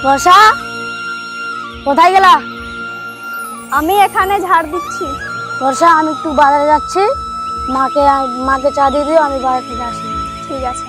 বর্ষা, কোথায় গেলা? আমি এখানে ঝাড় দিচ্ছি। বর্ষা, আমি একটু বাজারে যাচ্ছি, মাকে চা দিয়ে দিও, আমি বাজার থেকে আসি। ঠিক আছে।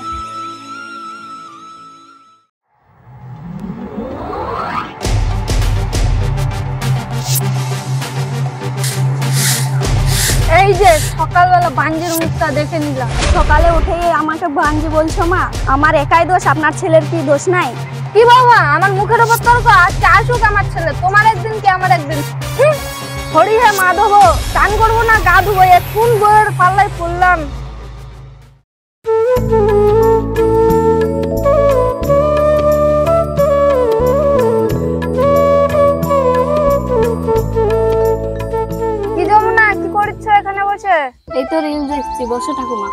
এই যে সকালবেলা বাঞ্জির মুখটা দেখে নিলাম, সকালে উঠেই আমাকে বাঞ্জি বলছো মা? আমার একাই দোষ, আপনার ছেলের কি দোষ নাই? কি বাবা, আমার মুখের উপর তর্ক? আজকে আসুক আমার ছেলে, তোমার একদিন কি আমার একদিন। হরি হে মাধব, চান করবো না গা ধুবো, কোন বইয়ের পাল্লায় পড়লাম। কি যমুনা, কি করছো এখানে বসে? এই তো রিল দেখছি, বসো ঠাকুমা।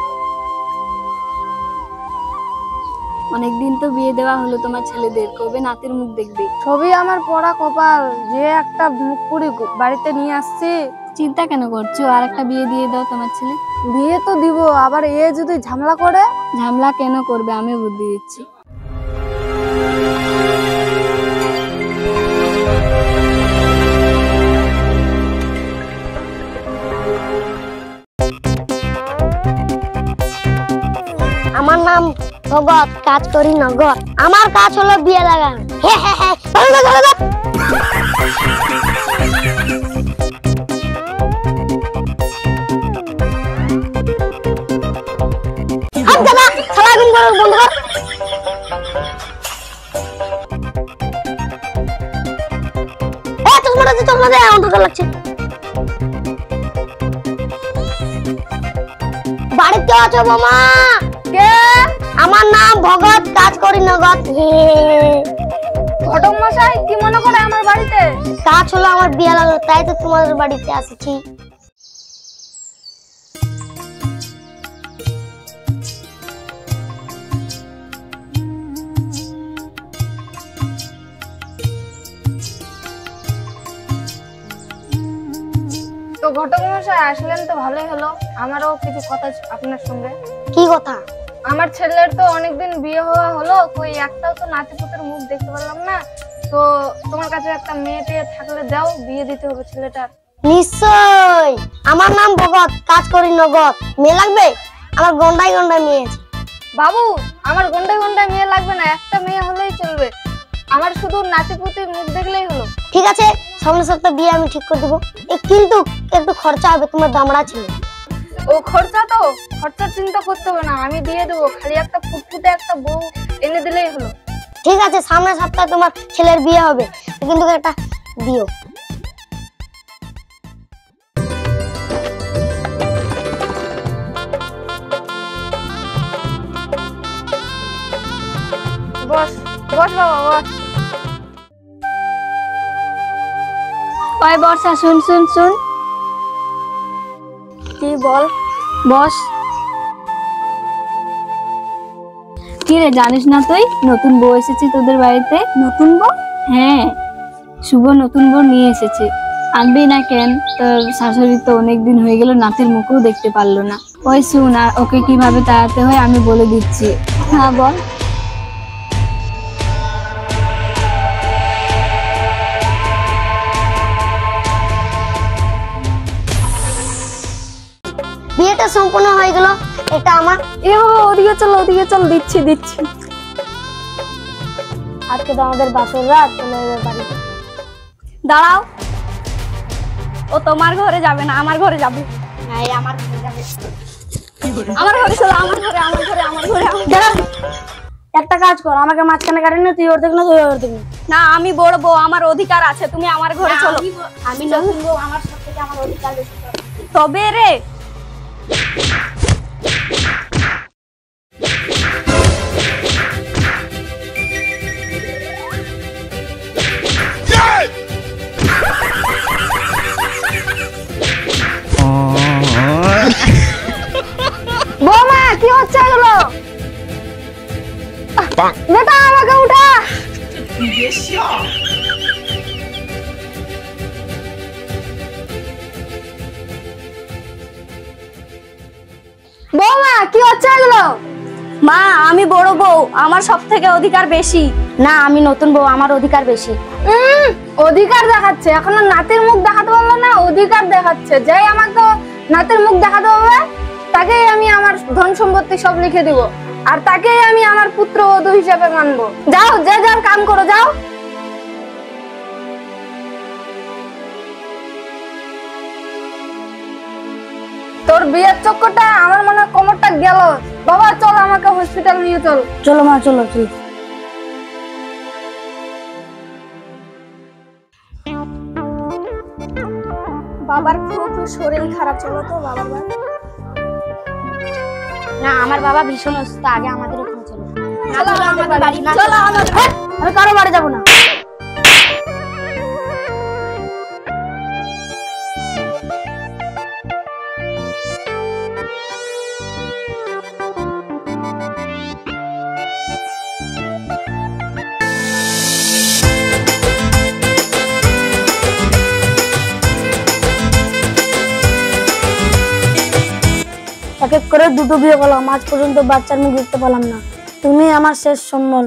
অনেকদিন তো বিয়ে দেওয়া হলো তোমার ছেলেদের, কবে নাতির মুখ দেখবে? ছবি আমার পড়া কপাল, যে একটা মুখ পুরি বাড়িতে নিয়ে আসছি। চিন্তা কেন করছো? আর একটা বিয়ে দিয়ে দাও তোমার ছেলে। বিয়ে তো দিব, আবার এ যদি ঝামেলা করে? ঝামেলা কেন করবে, আমি বুদ্ধি দিচ্ছি। আমার নাম ভগত, কাজ করি নগদ। আমার কাজ হলো বিয়ে লাগানো। বাড়িতে আছো বোমা? কে? আমার নাম ভগত, কাজ করি নগদ। ঘটক মশাই কি মনে করে আমার বাড়িতে? কাজ হলো আমার বিয়ে লাগানো, তাই তো তোমাদের বাড়িতে আসছি। তো ঘটক মশাই আসলেন তো ভালোই হলো, আমারও কিছু কথা আপনার সঙ্গে। কি কথা? আমার ছেলের তো অনেকদিন বিয়ে হওয়া হলো, কই একটাও তো নাতিপুতের মুখ দেখতে পারলাম না। তো তোমার কাছে একটা মেয়ে টেয়ে থাকলে দাও, বিয়ে দিতে হবে ছেলেটার। নিশ্চয়। আমার নাম ভগত, কাজ করি নগদ। মেয়ে লাগবে? আমার গন্ডায় গন্ডায় মেয়ে আছে। বাবু, আমার গন্ডায় গন্ডায় মেয়ে লাগবে না, একটা মেয়ে হলেই চলবে। আমার শুধু নাতিপুতির মুখ দেখলেই হলো। ঠিক আছে, সামনের সপ্তাহে বিয়ে আমি ঠিক করে দেবো। কিন্তু একটু খরচা হবে, তোমার দামড়া ছেলে। ও খরচা, তো খরচার চিন্তা করতে হবে না, আমি দিয়ে দেবো। খালি একটা ফুটফুটে একটা বউ এনে দিলেই হলো। ঠিক আছে, সামনের সপ্তাহে তোমার ছেলের বিয়ে হবে, কিন্তু একটা দিও। বস বস বাবা, বস। ওই বর্ষা, শুন শুন শুন। কি বল? বস। কি রে, জানিস না তুই নতুন বউ এসেছে তোদের বাড়িতে? নতুন বউ? হ্যাঁ, শুভ নতুন বউ নিয়ে এসেছে। আনবি না কেন? তোর শাশুড়ি তো অনেকদিন হয়ে গেল, নাতির মুখও দেখতে পারলো না। ওই শুন, আর ওকে কিভাবে তাড়াতে হয় আমি বলে দিচ্ছি। হ্যাঁ বল। বিয়েটা সম্পূর্ণ হয়ে গেল, এটা আমার। ওদিকে চল, ওদিকে চল, দিচ্ছি দিচ্ছি। আজকে তো আমাদের বাসর রাত, চলে যাবে বাড়িতে। দাঁড়াও, ও তোমার ঘরে যাবে না, আমার ঘরে যাবে। হ্যাঁ, আমার ঘরে যাবে। আমার ঘরে চলো, আমার ঘরে, আমার ঘরে, আমার ঘরে। দাঁড়া, একটা কাজ কর, আমাকে মাঝখানে কাটেন না, তুই ওর দেখ না, তুই ওর দেখ না। না, আমি বড় বউ, আমার অধিকার আছে, তুমি আমার ঘরে চলো। আমি নতুন বউ, আমার সব থেকে আমার অধিকার বেশি। তবে রে, বৌমা কি হচ্ছে এগুলো? বেটা আমাকে উঠা। বৌমা কি হচ্ছে এগুলো? মা আমি বড় বউ, আমার সব থেকে অধিকার বেশি। না, আমি নতুন বউ, আমার অধিকার বেশি। অধিকার দেখাচ্ছে, এখনো নাতির মুখ দেখাতে পারলো না, অধিকার দেখাচ্ছে। যাই আমাকে নাতির মুখ দেখাতে হবে, তাকেই আমি আমার ধন সম্পত্তি সব লিখে দিব, আর তাকেই আমি আমার পুত্রবধূ হিসেবে মানবো। যাও, যে যার কাম করো, যাও। তোর বিয়ের চক্করটা আমার মনে হয় কোমরটা গেল। বাবা চল, আমাকে হসপিটাল নিয়ে চল। চলো মা, চলো চলো। বাবার খুব শরীর খারাপ, চলো তো বাবার বাড়ি। না, আমার বাবা ভীষণ অসুস্থ, আগে আমাদের ওখানে চলো। চলো আমাদের বাড়ি, না, চলো আমাদের বাড়ি। আমি কারো বাড়ি যাবো না। এক এক করে দুটো বিয়ে করলাম, আজ পর্যন্ত বাচ্চার মুখ দেখতে পেলাম না। তুমি আমার শেষ সম্বল।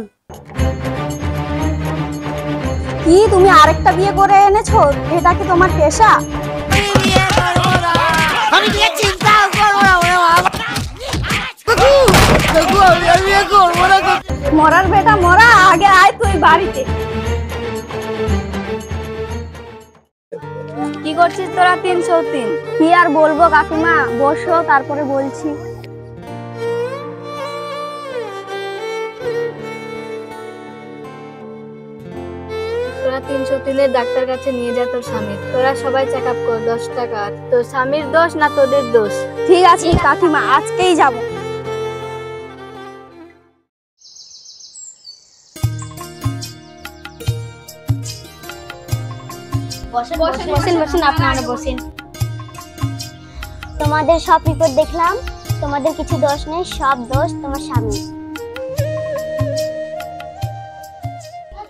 কি তুমি আরেকটা বিয়ে করে এনেছো? এটা কি তোমার পেশা? মরার বেটা মরা, আগে আয় তুই বাড়িতে। কি করছিস তোরা 303? কি আর বলবো কাকিমা, বসো তারপরে বলছি। তোরা 303-এর ডাক্তার কাছে নিয়ে যা তোর স্বামী। তোরা সবাই চেক আপ কর, 10 টাকা। তোর স্বামীর দোষ না তোদের দোষ? ঠিক আছে কাকিমা, আজকেই যাব। বসেন বসেন, আপনারা বসেন। তোমাদের সব রিপোর্ট দেখলাম, তোমাদের কিছু দোষ নেই, সব দোষ তোমার স্বামী।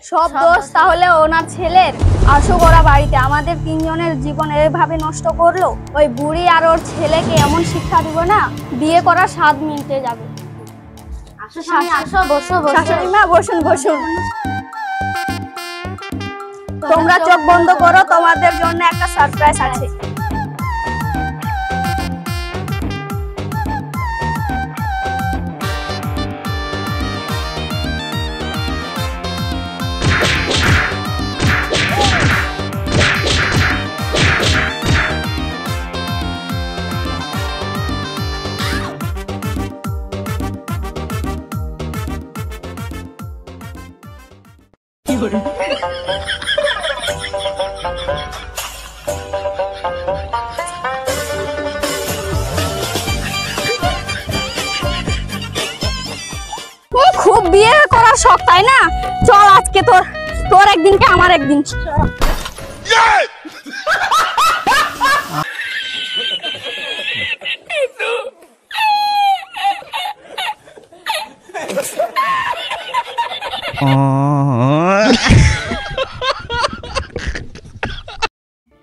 সব দোষ তাহলে ওনার ছেলের। আসুক ওরা বাড়িতে, আমাদের তিনজনের জীবন এভাবে নষ্ট করলো। ওই বুড়ি আর ওর ছেলেকে এমন শিক্ষা দিব না, বিয়ে করার স্বাদ মিটে যাবে। আসো, বসো শাশুড়ি মা বসুন বসুন। তোমরা চোখ বন্ধ করো, তোমাদের জন্য একটা সারপ্রাইজ আছে। খুব বিয়ে করার শখ তাই না? চল আজকে তোর একদিনকে আমার একদিন।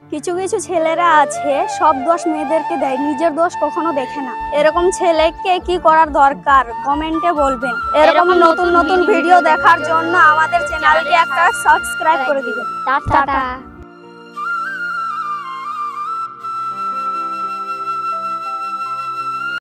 কিছু কিছু ছেলেরা আছে সব দোষ মেয়েদেরকে দেয়, নিজের দোষ কখনো দেখে না। এরকম ছেলেকে কি করার দরকার কমেন্টে বলবেন। এরকম নতুন নতুন ভিডিও দেখার জন্য আমাদের চ্যানেলকে একটা সাবস্ক্রাইব করে দিবেন। টাটা।